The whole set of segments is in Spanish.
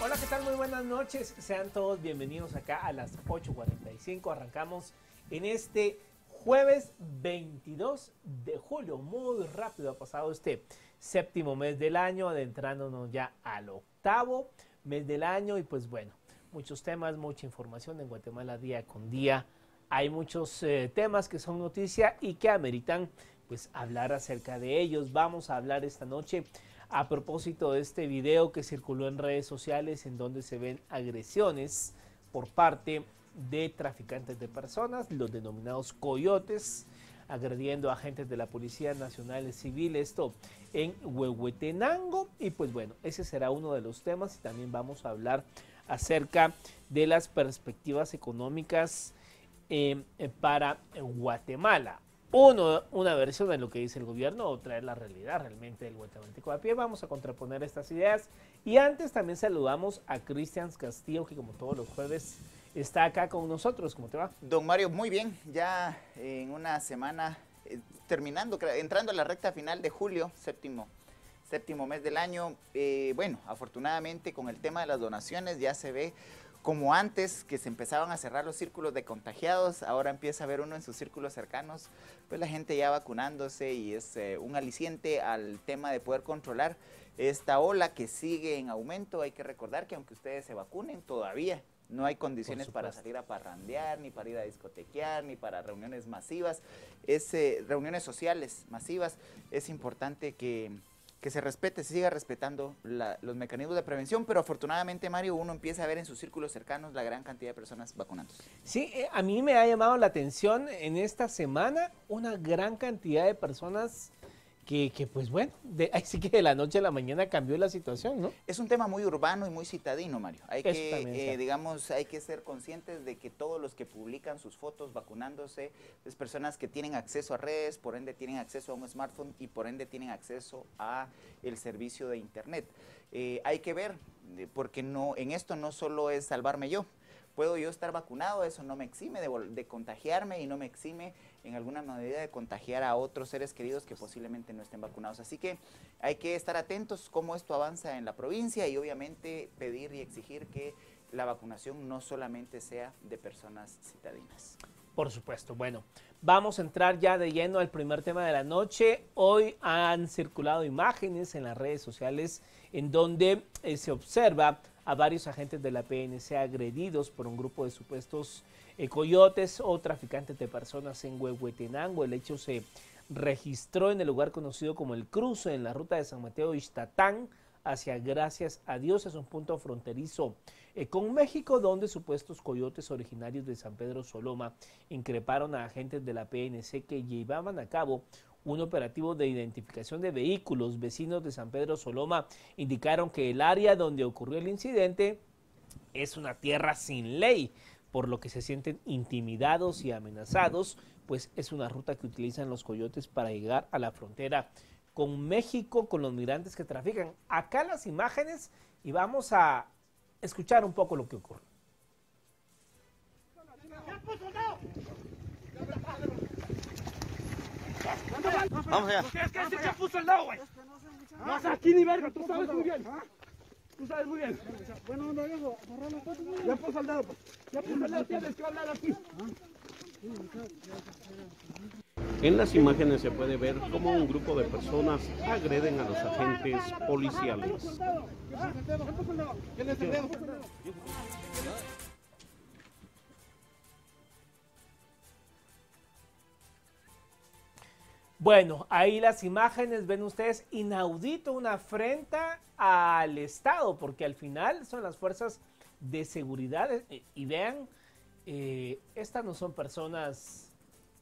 Hola, ¿qué tal? Muy buenas noches. Sean todos bienvenidos acá a las 8:45. Arrancamos en este jueves 22 de julio. Muy rápido ha pasado este séptimo mes del año, adentrándonos ya al octavo mes del año. Y pues bueno, muchos temas, mucha información en Guatemala día con día. Hay muchos temas que son noticia y que ameritan pues hablar acerca de ellos. Vamos a hablar esta noche a propósito de este video que circuló en redes sociales en donde se ven agresiones por parte de traficantes de personas, los denominados coyotes, agrediendo a agentes de la Policía Nacional Civil, esto en Huehuetenango. Y pues bueno, ese será uno de los temas y también vamos a hablar acerca de las perspectivas económicas para Guatemala. Una versión de lo que dice el gobierno, otra es la realidad realmente del guatemalteco a pie. Vamos a contraponer estas ideas. Y antes también saludamos a Cristian Castillo, que como todos los jueves está acá con nosotros. ¿Cómo te va? Don Mario, muy bien. Ya en una semana, entrando a la recta final de julio, séptimo mes del año. Bueno, afortunadamente con el tema de las donaciones ya se ve como antes, que se empezaban a cerrar los círculos de contagiados, ahora empieza a ver uno en sus círculos cercanos, pues la gente ya vacunándose y es un aliciente al tema de poder controlar esta ola que sigue en aumento. Hay que recordar que aunque ustedes se vacunen, todavía no hay condiciones para salir a parrandear, ni para ir a discotequear, ni para reuniones masivas, reuniones sociales masivas. Es importante que se respete, se siga respetando los mecanismos de prevención, pero afortunadamente, Mario, uno empieza a ver en sus círculos cercanos la gran cantidad de personas vacunándose. Sí, a mí me ha llamado la atención en esta semana una gran cantidad de personas que pues bueno, así que de la noche a la mañana cambió la situación, ¿no? Es un tema muy urbano y muy citadino, Mario. Hay que hay que ser conscientes de que todos los que publican sus fotos vacunándose es personas que tienen acceso a redes, por ende tienen acceso a un smartphone y por ende tienen acceso a el servicio de internet. Hay que ver, porque en esto no solo es salvarme yo. Puedo yo estar vacunado, eso no me exime de contagiarme y no me exime en alguna medida de contagiar a otros seres queridos que posiblemente no estén vacunados. Así que hay que estar atentos cómo esto avanza en la provincia y obviamente pedir y exigir que la vacunación no solamente sea de personas citadinas. Por supuesto. Bueno, vamos a entrar ya de lleno al primer tema de la noche. Hoy han circulado imágenes en las redes sociales en donde se observa a varios agentes de la PNC agredidos por un grupo de supuestos coyotes o traficantes de personas en Huehuetenango. El hecho se registró en el lugar conocido como El Cruce, en la ruta de San Mateo Ixtatán, hacia Gracias a Dios. Es un punto fronterizo con México, donde supuestos coyotes originarios de San Pedro Soloma increparon a agentes de la PNC que llevaban a cabo un operativo de identificación de vehículos. Vecinos de San Pedro Soloma indicaron que el área donde ocurrió el incidente es una tierra sin ley, por lo que se sienten intimidados y amenazados, pues es una ruta que utilizan los coyotes para llegar a la frontera con México, con los migrantes que trafican. Acá las imágenes y vamos a escuchar un poco lo que ocurre. Vamos allá. ¿Qué es que ese chapu soldado, güey? No vas aquí ni verga, tú sabes muy bien. Tú sabes muy bien. Bueno, no, viejo, agarra la foto. Ya pues soldado, pues. Ya pues soldado, tienes que hablar aquí. En las imágenes se puede ver cómo un grupo de personas agreden a los agentes policiales. ¿Quién es el dedo? Bueno, ahí las imágenes, ven ustedes, inaudito, una afrenta al Estado, porque al final son las fuerzas de seguridad y vean, estas no son personas,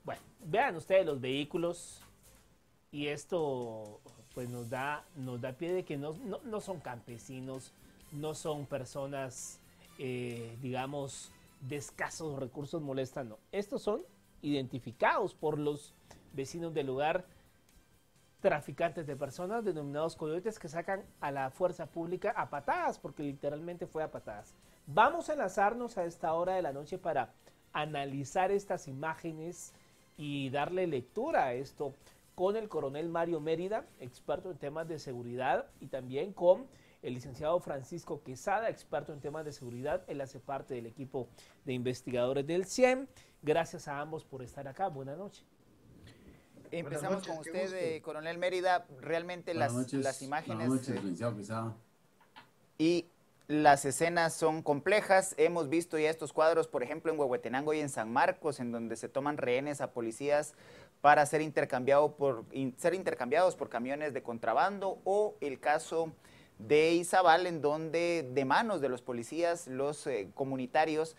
bueno, vean ustedes los vehículos y esto pues nos da pie de que no son campesinos, no son personas, digamos, de escasos recursos, molestan, no. Estos son identificados por los vecinos del lugar, traficantes de personas denominados coyotes que sacan a la fuerza pública a patadas, porque literalmente fue a patadas. Vamos a enlazarnos a esta hora de la noche para analizar estas imágenes y darle lectura a esto con el coronel Mario Mérida, experto en temas de seguridad, y también con el licenciado Francisco Quesada, experto en temas de seguridad. Él hace parte del equipo de investigadores del CIEM. Gracias a ambos por estar acá. Buenas noches. Empezamos con usted, Coronel Mérida. Realmente las imágenes... Buenas noches, licenciado Quesada. Y las escenas son complejas. Hemos visto ya estos cuadros, por ejemplo, en Huehuetenango y en San Marcos, en donde se toman rehenes a policías para ser intercambiados por camiones de contrabando, o el caso de Izabal, en donde de manos de los policías, los comunitarios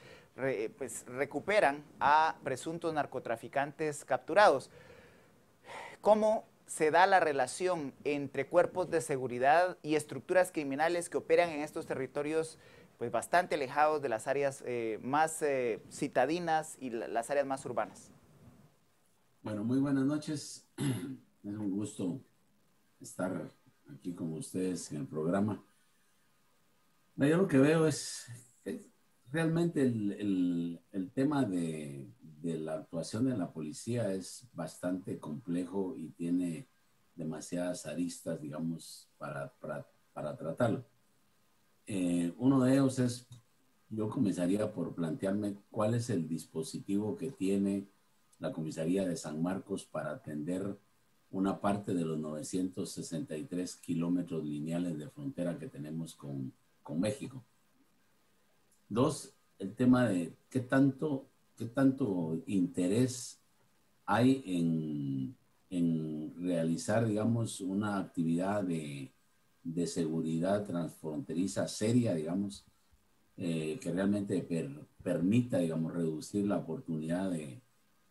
pues recuperan a presuntos narcotraficantes capturados. ¿Cómo se da la relación entre cuerpos de seguridad y estructuras criminales que operan en estos territorios pues bastante alejados de las áreas más citadinas y las áreas más urbanas? Bueno, muy buenas noches. Es un gusto estar aquí con ustedes en el programa. Yo lo que veo es realmente el tema de la actuación de la policía es bastante complejo y tiene demasiadas aristas, digamos, para tratarlo. Uno de ellos es, yo comenzaría por plantearme cuál es el dispositivo que tiene la comisaría de San Marcos para atender una parte de los 963 kilómetros lineales de frontera que tenemos con México. Dos, el tema de qué tanto interés hay en realizar, digamos, una actividad de seguridad transfronteriza seria, digamos, que realmente permita, digamos, reducir la oportunidad de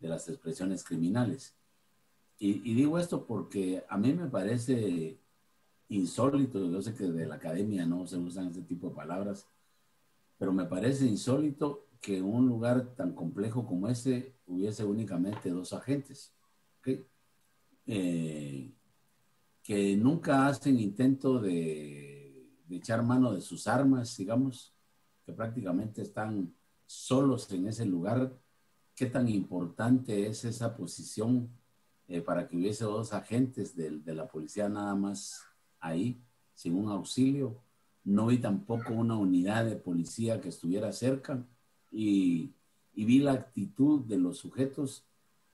las expresiones criminales. Y digo esto porque a mí me parece insólito. Yo sé que de la academia no se usan ese tipo de palabras, pero me parece insólito que en un lugar tan complejo como ese hubiese únicamente 2 agentes, ¿okay? Que nunca hacen intento de echar mano de sus armas, digamos, que prácticamente están solos en ese lugar. ¿Qué tan importante es esa posición para que hubiese 2 agentes de la policía nada más ahí, sin un auxilio? No vi tampoco una unidad de policía que estuviera cerca, y vi la actitud de los sujetos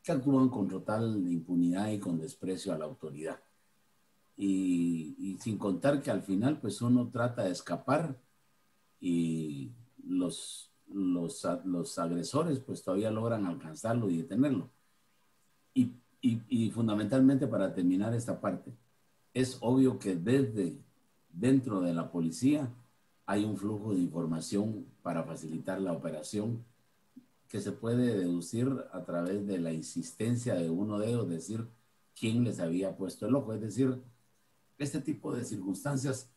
que actúan con total impunidad y con desprecio a la autoridad. Y sin contar que al final pues uno trata de escapar y los agresores pues todavía logran alcanzarlo y detenerlo. Y fundamentalmente, para terminar esta parte, es obvio que dentro de la policía hay un flujo de información para facilitar la operación, que se puede deducir a través de la insistencia de uno de ellos, decir quién les había puesto el ojo. Es decir, este tipo de circunstancias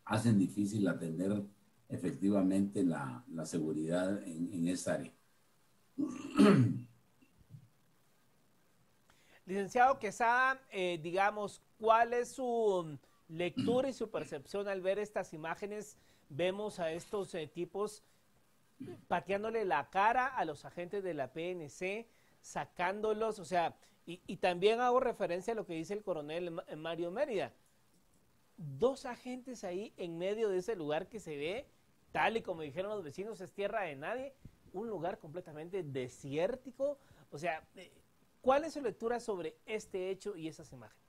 hacen difícil atender efectivamente la seguridad en esta área. Licenciado Quesada, digamos, ¿cuál es su lectura y su percepción al ver estas imágenes? Vemos a estos tipos pateándole la cara a los agentes de la PNC, sacándolos, o sea, y también hago referencia a lo que dice el coronel Mario Mérida. 2 agentes ahí en medio de ese lugar que se ve, tal y como dijeron los vecinos, es tierra de nadie, un lugar completamente desértico. O sea, ¿cuál es su lectura sobre este hecho y esas imágenes?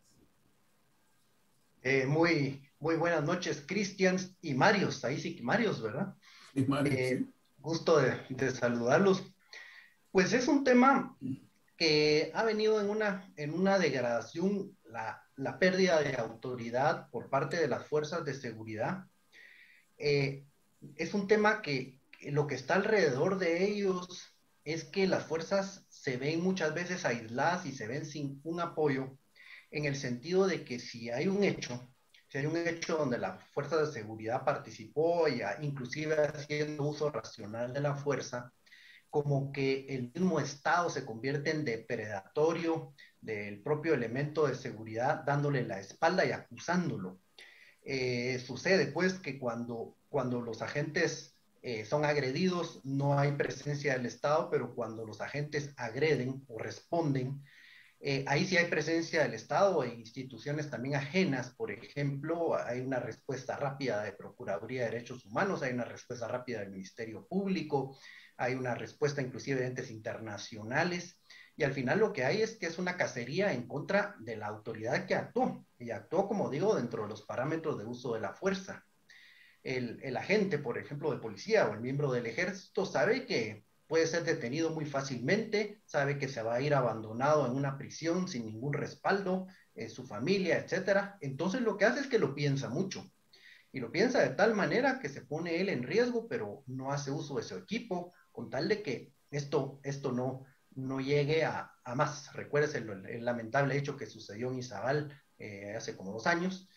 Muy buenas noches, Cristian y Marios. Ahí sí, Marios, ¿verdad? Sí, Marios, sí. Gusto de saludarlos. Pues es un tema que ha venido en una degradación, la pérdida de autoridad por parte de las fuerzas de seguridad. Es un tema que lo que está alrededor de ellos es que las fuerzas se ven muchas veces aisladas y se ven sin un apoyo, en el sentido de que si hay un hecho donde la fuerza de seguridad participó, y inclusive haciendo uso racional de la fuerza, como que el mismo Estado se convierte en depredatorio del propio elemento de seguridad, dándole la espalda y acusándolo. Sucede pues que cuando los agentes son agredidos, no hay presencia del Estado, pero cuando los agentes agreden o responden, Ahí sí hay presencia del Estado e instituciones también ajenas. Por ejemplo, hay una respuesta rápida de Procuraduría de Derechos Humanos, hay una respuesta rápida del Ministerio Público, hay una respuesta inclusive de entes internacionales, y al final lo que hay es que es una cacería en contra de la autoridad que actuó, y actuó, como digo, dentro de los parámetros de uso de la fuerza. El agente, por ejemplo, de policía o el miembro del ejército sabe que puede ser detenido muy fácilmente, sabe que se va a ir abandonado en una prisión sin ningún respaldo, su familia, etcétera. Entonces lo que hace es que lo piensa mucho. Y lo piensa de tal manera que se pone él en riesgo, pero no hace uso de su equipo, con tal de que esto no llegue a más. Recuérdese el lamentable hecho que sucedió en Izabal hace como 2 años.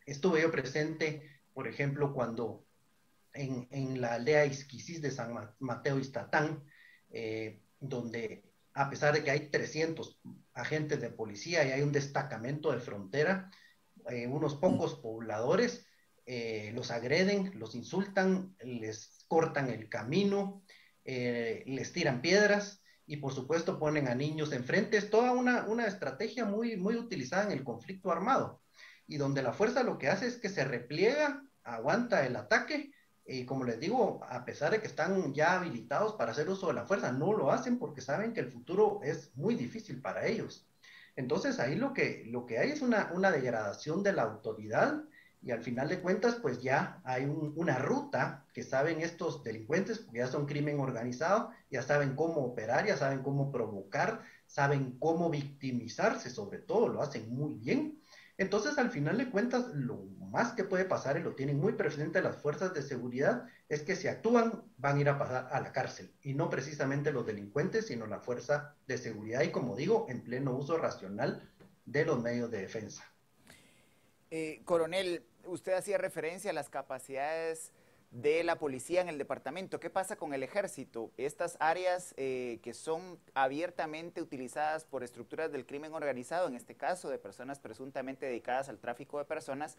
Estuve yo presente, por ejemplo, cuando en la aldea Isquisis de San Mateo Iztatán, donde a pesar de que hay 300 agentes de policía y hay un destacamento de frontera, unos pocos pobladores los agreden, los insultan, les cortan el camino, les tiran piedras y por supuesto ponen a niños enfrente. Es toda una estrategia muy, muy utilizada en el conflicto armado, y donde la fuerza lo que hace es que se repliega, aguanta el ataque, y como les digo, a pesar de que están ya habilitados para hacer uso de la fuerza, no lo hacen porque saben que el futuro es muy difícil para ellos. Entonces ahí lo que hay es una degradación de la autoridad, y al final de cuentas pues ya hay una ruta que saben estos delincuentes, porque ya son crimen organizado, ya saben cómo operar, ya saben cómo provocar, saben cómo victimizarse, sobre todo lo hacen muy bien. Entonces al final de cuentas lo más que puede pasar, y lo tienen muy presente las fuerzas de seguridad, es que si actúan van a ir a pasar a la cárcel, y no precisamente los delincuentes, sino la fuerza de seguridad, y como digo, en pleno uso racional de los medios de defensa. Coronel, usted hacía referencia a las capacidades de la policía en el departamento. ¿Qué pasa con el ejército? Estas áreas que son abiertamente utilizadas por estructuras del crimen organizado, en este caso de personas presuntamente dedicadas al tráfico de personas,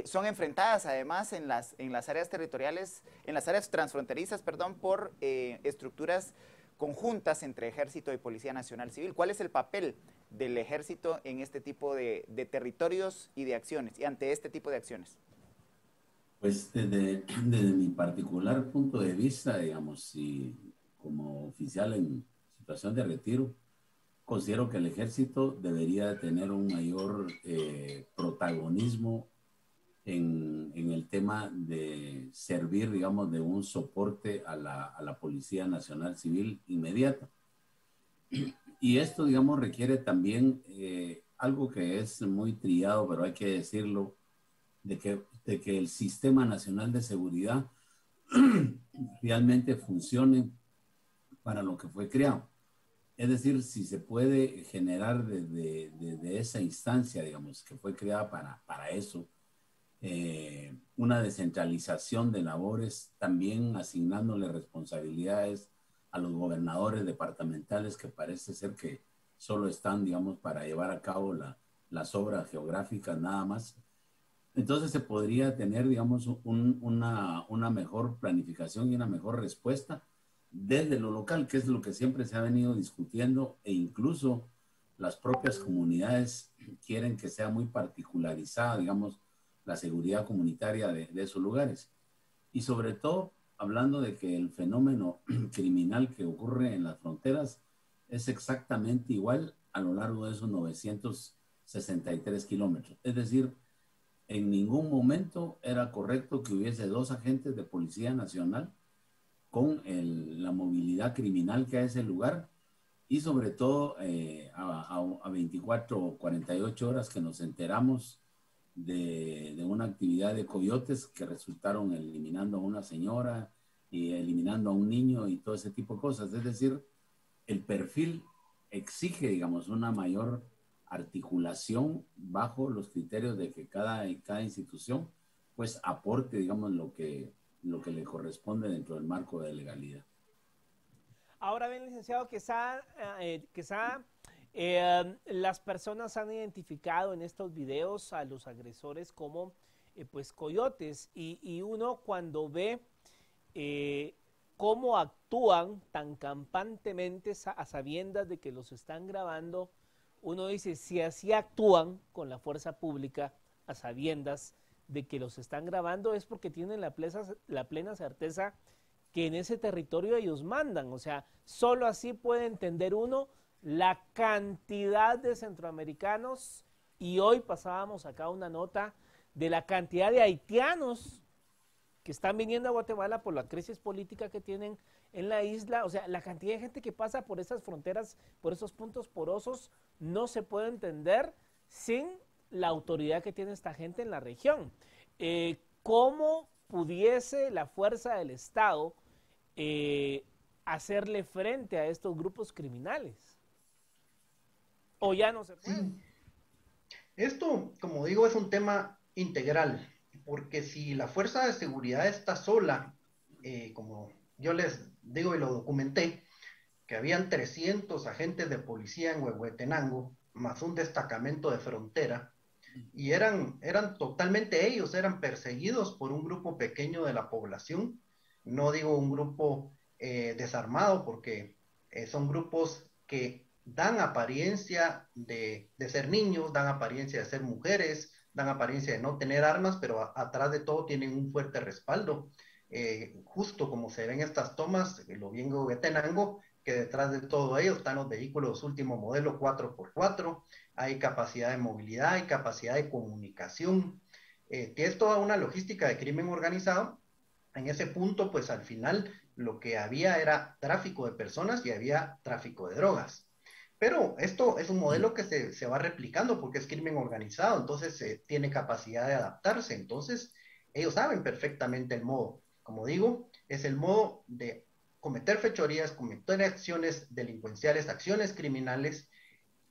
son enfrentadas además en las áreas territoriales, en las áreas transfronterizas, perdón, por estructuras conjuntas entre Ejército y Policía Nacional Civil. ¿Cuál es el papel del Ejército en este tipo de territorios y de acciones, y ante este tipo de acciones? Pues desde mi particular punto de vista, digamos, y como oficial en situación de retiro, considero que el Ejército debería tener un mayor protagonismo en el tema de servir, digamos, de un soporte a la Policía Nacional Civil inmediata. Y esto, digamos, requiere también algo que es muy trillado, pero hay que decirlo, de que el Sistema Nacional de Seguridad realmente funcione para lo que fue creado. Es decir, si se puede generar desde esa instancia, digamos, que fue creada para eso, una descentralización de labores, también asignándole responsabilidades a los gobernadores departamentales, que parece ser que solo están, digamos, para llevar a cabo las obras geográficas nada más. Entonces se podría tener, digamos, una mejor planificación y una mejor respuesta desde lo local, que es lo que siempre se ha venido discutiendo, e incluso las propias comunidades quieren que sea muy particularizada, digamos, la seguridad comunitaria de esos lugares. Y sobre todo, hablando de que el fenómeno criminal que ocurre en las fronteras es exactamente igual a lo largo de esos 963 kilómetros. Es decir, en ningún momento era correcto que hubiese 2 agentes de Policía Nacional con la movilidad criminal que hay en ese lugar, y sobre todo a 24 o 48 horas que nos enteramos de una actividad de coyotes que resultaron eliminando a una señora y eliminando a un niño y todo ese tipo de cosas. Es decir, el perfil exige, digamos, una mayor articulación bajo los criterios de que cada institución pues aporte, digamos, lo que le corresponde dentro del marco de legalidad. Ahora bien, licenciado Quesada, las personas han identificado en estos videos a los agresores como pues coyotes, y uno cuando ve cómo actúan tan campantemente a sabiendas de que los están grabando. Uno dice, si así actúan con la fuerza pública a sabiendas de que los están grabando, es porque tienen la plena certeza que en ese territorio ellos mandan. O sea, solo así puede entender uno la cantidad de centroamericanos, y hoy pasábamos acá una nota de la cantidad de haitianos que están viniendo a Guatemala por la crisis política que tienen en la isla. O sea, la cantidad de gente que pasa por esas fronteras, por esos puntos porosos, no se puede entender sin la autoridad que tiene esta gente en la región. ¿Cómo pudiese la fuerza del Estado hacerle frente a estos grupos criminales? ¿O ya no se puede? Sí. Esto, como digo, es un tema integral, porque si la fuerza de seguridad está sola, como yo les digo y lo documenté, que habían 300 agentes de policía en Huehuetenango, más un destacamento de frontera, y eran totalmente ellos, eran perseguidos por un grupo pequeño de la población, no digo un grupo desarmado, porque son grupos que dan apariencia de ser niños, dan apariencia de ser mujeres, dan apariencia de no tener armas, pero atrás de todo tienen un fuerte respaldo. Justo como se ven estas tomas, lo vi en Huehuetenango, que detrás de todo ello están los vehículos último modelo 4x4, hay capacidad de movilidad, hay capacidad de comunicación, es toda una logística de crimen organizado. En ese punto, pues al final lo que había era tráfico de personas y había tráfico de drogas. Pero esto es un modelo que se va replicando porque es crimen organizado, entonces tiene capacidad de adaptarse. Entonces, ellos saben perfectamente el modo. Como digo, es el modo de cometer fechorías, cometer acciones delincuenciales, acciones criminales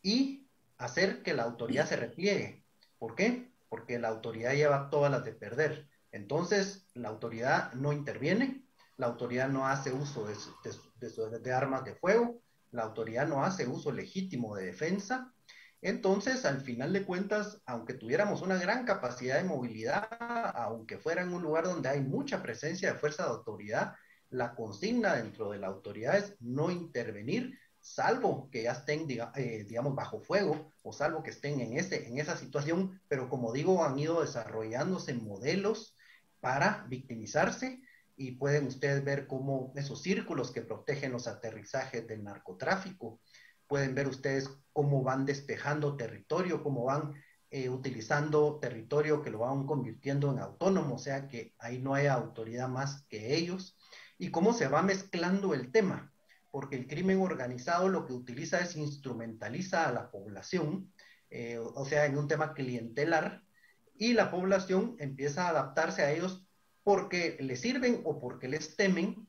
y hacer que la autoridad se repliegue. ¿Por qué? Porque la autoridad lleva todas las de perder. Entonces, la autoridad no interviene, la autoridad no hace uso de armas de fuego, la autoridad no hace uso legítimo de defensa. Entonces, al final de cuentas, aunque tuviéramos una gran capacidad de movilidad, aunque fuera en un lugar donde hay mucha presencia de fuerza de autoridad, la consigna dentro de la autoridad es no intervenir, salvo que ya estén, digamos, bajo fuego, o salvo que estén en esa situación, pero como digo, han ido desarrollándose modelos para victimizarse, y pueden ustedes ver cómo esos círculos que protegen los aterrizajes del narcotráfico, pueden ver ustedes cómo van despejando territorio, cómo van utilizando territorio que lo van convirtiendo en autónomo, o sea que ahí no hay autoridad más que ellos, y cómo se va mezclando el tema, porque el crimen organizado lo que utiliza es instrumentaliza a la población, o sea, en un tema clientelar, y la población empieza a adaptarse a ellos porque les sirven o porque les temen,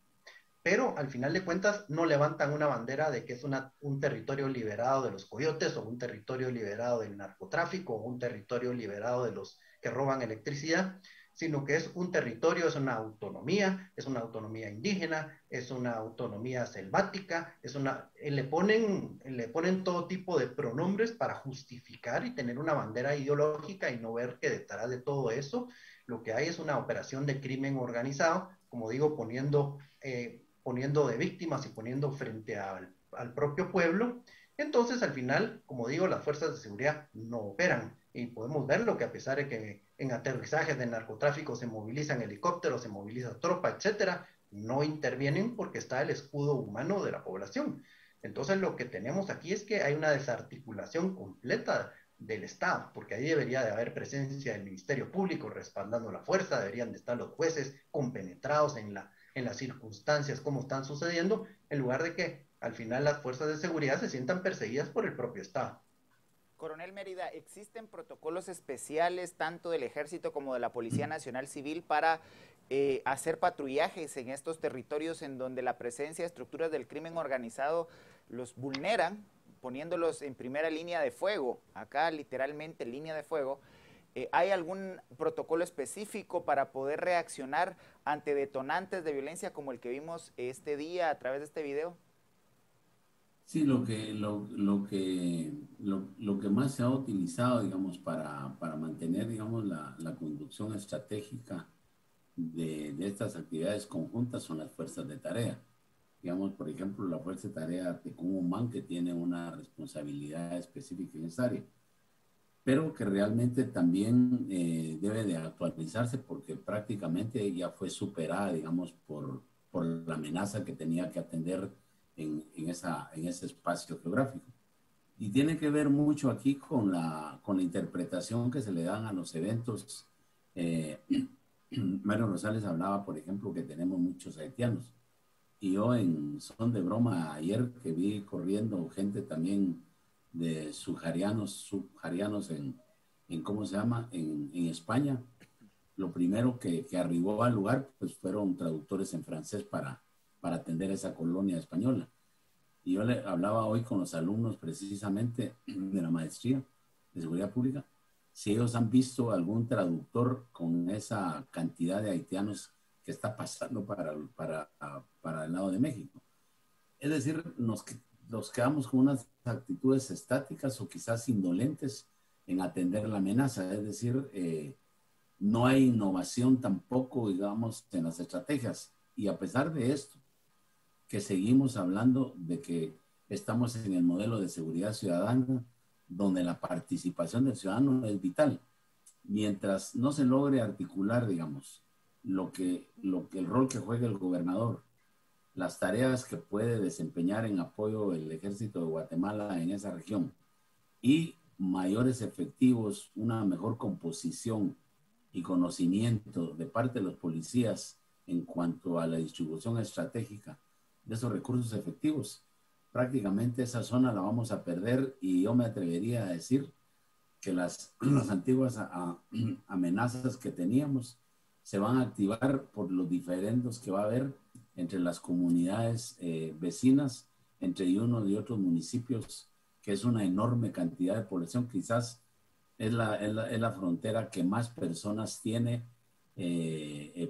pero al final de cuentas no levantan una bandera de que es un territorio liberado de los coyotes, o un territorio liberado del narcotráfico, o un territorio liberado de los que roban electricidad, sino que es un territorio, es una autonomía indígena, es una autonomía selvática, le ponen todo tipo de pronombres para justificar y tener una bandera ideológica, y no ver que detrás de todo eso lo que hay es una operación de crimen organizado, como digo, poniendo de víctimas y poniendo frente al propio pueblo. Entonces, al final, como digo, las fuerzas de seguridad no operan, y podemos verlo que a pesar de que en aterrizajes de narcotráfico se movilizan helicópteros, se moviliza tropa, etcétera, no intervienen porque está el escudo humano de la población. Entonces, lo que tenemos aquí es que hay una desarticulación completa del Estado, porque ahí debería de haber presencia del Ministerio Público respaldando la fuerza, deberían de estar los jueces compenetrados en las circunstancias como están sucediendo, en lugar de que al final las fuerzas de seguridad se sientan perseguidas por el propio Estado. Coronel Mérida, ¿existen protocolos especiales tanto del Ejército como de la Policía Nacional Civil para hacer patrullajes en estos territorios en donde la presencia de estructuras del crimen organizado los vulneran, poniéndolos en primera línea de fuego, acá literalmente línea de fuego? ¿Hay algún protocolo específico para poder reaccionar ante detonantes de violencia como el que vimos este día a través de este video? Sí, lo que más se ha utilizado, digamos, para mantener, digamos, la conducción estratégica de estas actividades conjuntas son las fuerzas de tarea. Digamos, por ejemplo, la fuerza de tarea Tecumumán, que tiene una responsabilidad específica en esa área, pero que realmente también debe de actualizarse porque prácticamente ya fue superada, digamos, por la amenaza que tenía que atender en ese espacio geográfico. Y tiene que ver mucho aquí con la interpretación que se le dan a los eventos. Mario Rosales hablaba, por ejemplo, que tenemos muchos haitianos. Y yo en son de broma ayer que vi corriendo gente también de subsaharianos en ¿cómo se llama? En España. Lo primero que arribó al lugar pues fueron traductores en francés para atender esa colonia española. Y yo le hablaba hoy con los alumnos precisamente de la maestría de seguridad pública, si ellos han visto algún traductor con esa cantidad de haitianos que está pasando para el lado de México. Es decir, nos quedamos con unas actitudes estáticas o quizás indolentes en atender la amenaza. Es decir, no hay innovación tampoco, digamos, en las estrategias. Y a pesar de esto, que seguimos hablando de que estamos en el modelo de seguridad ciudadana, donde la participación del ciudadano es vital. Mientras no se logre articular, digamos, el rol que juega el gobernador, las tareas que puede desempeñar en apoyo del Ejército de Guatemala en esa región y mayores efectivos, una mejor composición y conocimiento de parte de los policías en cuanto a la distribución estratégica de esos recursos efectivos, prácticamente esa zona la vamos a perder y yo me atrevería a decir que las antiguas amenazas que teníamos se van a activar por los diferendos que va a haber entre las comunidades vecinas, entre unos y otros municipios, que es una enorme cantidad de población. Quizás es la frontera que más personas tiene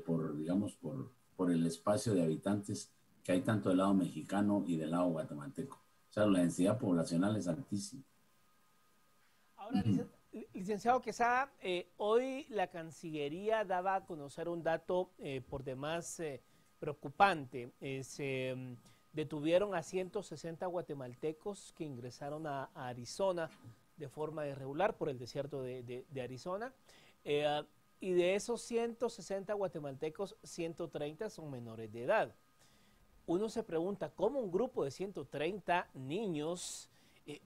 por el espacio de habitantes que hay tanto del lado mexicano y del lado guatemalteco. O sea, la densidad poblacional es altísima. Ahora, licenciado Quesada, hoy la Cancillería daba a conocer un dato por demás preocupante. Se detuvieron a 160 guatemaltecos que ingresaron a Arizona de forma irregular por el desierto de Arizona. Y de esos 160 guatemaltecos, 130 son menores de edad. Uno se pregunta cómo un grupo de 130 niños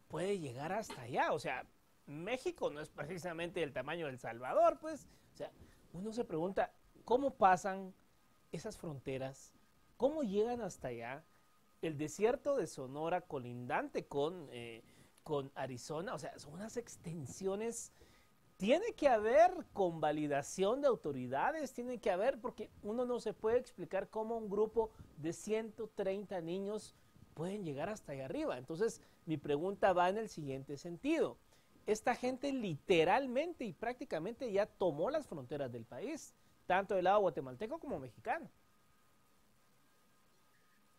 puede llegar hasta allá. O sea, México no es precisamente del tamaño de El Salvador, pues. O sea, uno se pregunta cómo pasan esas fronteras, cómo llegan hasta allá. El desierto de Sonora colindante con Arizona, o sea, son unas extensiones. Tiene que haber convalidación de autoridades, tiene que haber, porque uno no se puede explicar cómo un grupo de 130 niños pueden llegar hasta allá arriba. Entonces, mi pregunta va en el siguiente sentido. Esta gente literalmente y prácticamente ya tomó las fronteras del país, tanto del lado guatemalteco como mexicano.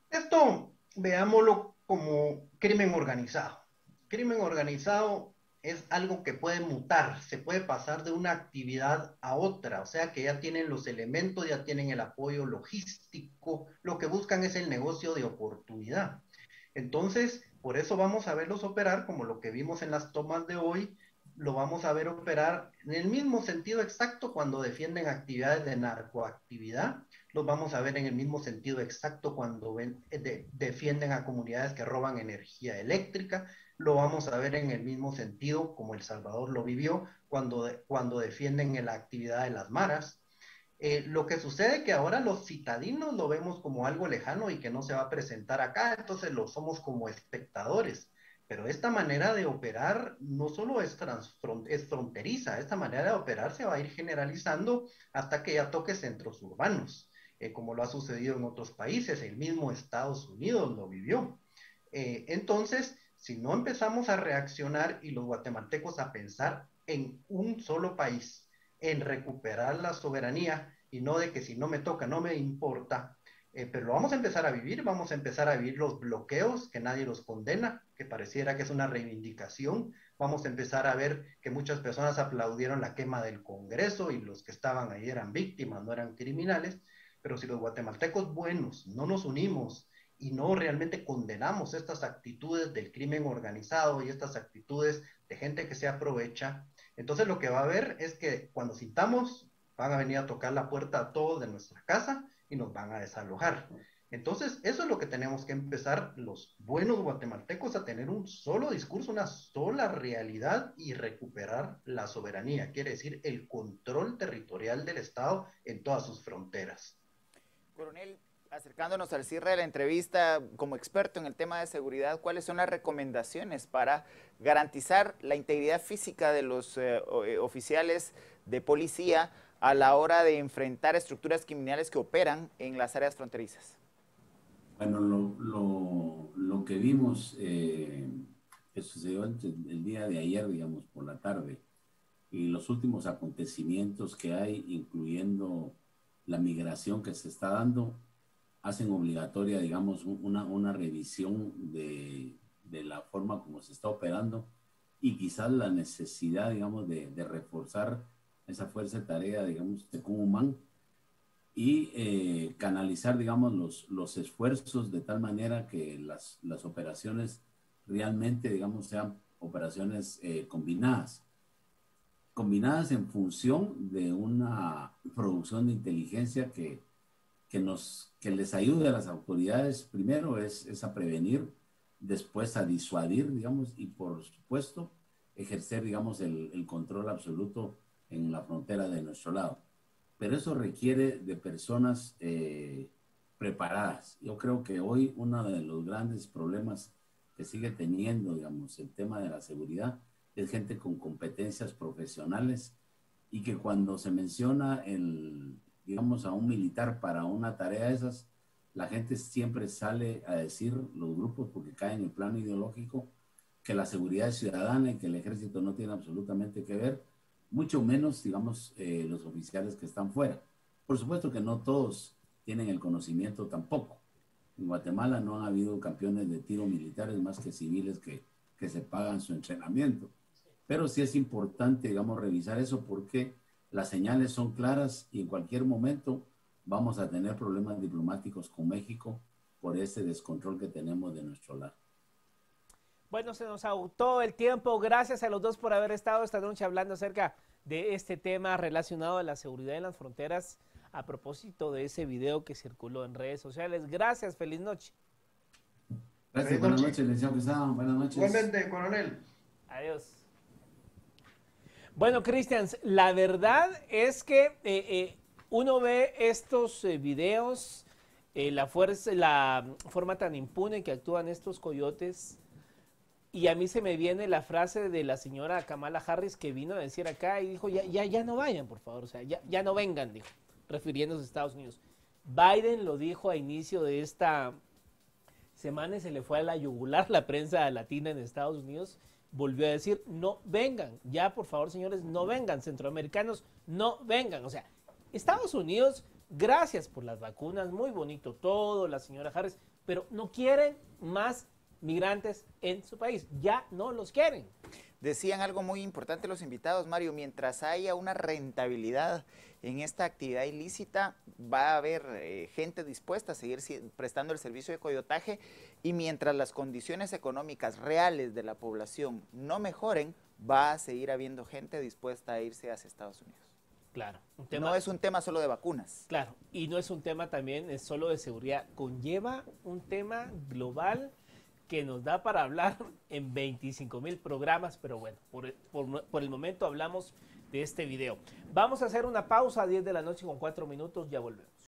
Esto veámoslo como crimen organizado. Crimen organizado es algo que puede mutar, se puede pasar de una actividad a otra, o sea que ya tienen los elementos, ya tienen el apoyo logístico, lo que buscan es el negocio de oportunidad. Entonces, por eso vamos a verlos operar como lo que vimos en las tomas de hoy, lo vamos a ver operar en el mismo sentido exacto cuando defienden actividades de narcoactividad, los vamos a ver en el mismo sentido exacto cuando defienden a comunidades que roban energía eléctrica, lo vamos a ver en el mismo sentido como El Salvador lo vivió cuando defienden la actividad de las maras. Lo que sucede es que ahora los citadinos lo vemos como algo lejano y que no se va a presentar acá, entonces lo somos como espectadores. Pero esta manera de operar no solo es fronteriza, esta manera de operar se va a ir generalizando hasta que ya toque centros urbanos, como lo ha sucedido en otros países, el mismo Estados Unidos lo vivió. Entonces, si no empezamos a reaccionar y los guatemaltecos a pensar en un solo país, en recuperar la soberanía y no de que si no me toca, no me importa, pero lo vamos a empezar a vivir los bloqueos, que nadie los condena, que pareciera que es una reivindicación, vamos a empezar a ver que muchas personas aplaudieron la quema del Congreso y los que estaban ahí eran víctimas, no eran criminales, pero si los guatemaltecos buenos no nos unimos y no realmente condenamos estas actitudes del crimen organizado y estas actitudes de gente que se aprovecha, entonces lo que va a haber es que cuando sintamos, van a venir a tocar la puerta a todos de nuestra casa y nos van a desalojar. Entonces, eso es lo que tenemos que empezar los buenos guatemaltecos a tener un solo discurso, una sola realidad y recuperar la soberanía, quiere decir el control territorial del Estado en todas sus fronteras. Coronel, acercándonos al cierre de la entrevista, como experto en el tema de seguridad, ¿cuáles son las recomendaciones para garantizar la integridad física de los oficiales de policía a la hora de enfrentar estructuras criminales que operan en las áreas fronterizas? Bueno, lo que vimos que sucedió el día de ayer, digamos, por la tarde, y los últimos acontecimientos que hay, incluyendo la migración que se está dando, hacen obligatoria, digamos, una revisión de la forma como se está operando y quizás la necesidad, digamos, de reforzar esa fuerza de tarea, digamos, de Cumumán y canalizar, digamos, los esfuerzos de tal manera que las operaciones realmente, digamos, sean operaciones combinadas en función de una producción de inteligencia que les ayude a las autoridades, primero es a prevenir, después a disuadir, digamos, y por supuesto ejercer, digamos, el control absoluto en la frontera de nuestro lado. Pero eso requiere de personas preparadas. Yo creo que hoy uno de los grandes problemas que sigue teniendo, digamos, el tema de la seguridad es gente con competencias profesionales y que cuando se menciona digamos, a un militar para una tarea de esas, la gente siempre sale a decir, los grupos, porque caen en el plano ideológico, que la seguridad es ciudadana y que el ejército no tiene absolutamente que ver, mucho menos, digamos, los oficiales que están fuera. Por supuesto que no todos tienen el conocimiento tampoco. En Guatemala no han habido campeones de tiro militares más que civiles que se pagan su entrenamiento. Pero sí es importante, digamos, revisar eso porque las señales son claras y en cualquier momento vamos a tener problemas diplomáticos con México por ese descontrol que tenemos de nuestro lado. Bueno, se nos agotó el tiempo. Gracias a los dos por haber estado esta noche hablando acerca de este tema relacionado a la seguridad en las fronteras a propósito de ese video que circuló en redes sociales. Gracias, feliz noche. Gracias, buenas noches, licenciado Quesada. Buenas noches. Igualmente, coronel. Adiós. Bueno, Cristian, la verdad es que uno ve estos videos, la forma tan impune que actúan estos coyotes, y a mí se me viene la frase de la señora Kamala Harris que vino a decir acá y dijo, ya no vayan, por favor, o sea, ya no vengan, dijo, refiriéndose a Estados Unidos. Biden lo dijo a inicio de esta semana y se le fue a la yugular la prensa latina en Estados Unidos, volvió a decir, no vengan, ya por favor señores, no vengan, centroamericanos, no vengan, o sea, Estados Unidos, gracias por las vacunas, muy bonito todo, la señora Harris, pero no quieren más migrantes en su país, ya no los quieren. Decían algo muy importante los invitados, Mario, mientras haya una rentabilidad en esta actividad ilícita, va a haber gente dispuesta a seguir prestando el servicio de coyotaje y mientras las condiciones económicas reales de la población no mejoren, va a seguir habiendo gente dispuesta a irse hacia Estados Unidos. Claro. No es un tema solo de vacunas. Claro, y no es un tema también es solo de seguridad, conlleva un tema global que nos da para hablar en 25,000 programas, pero bueno, por el momento hablamos de este video. Vamos a hacer una pausa a 10 de la noche con 4 minutos, ya volvemos.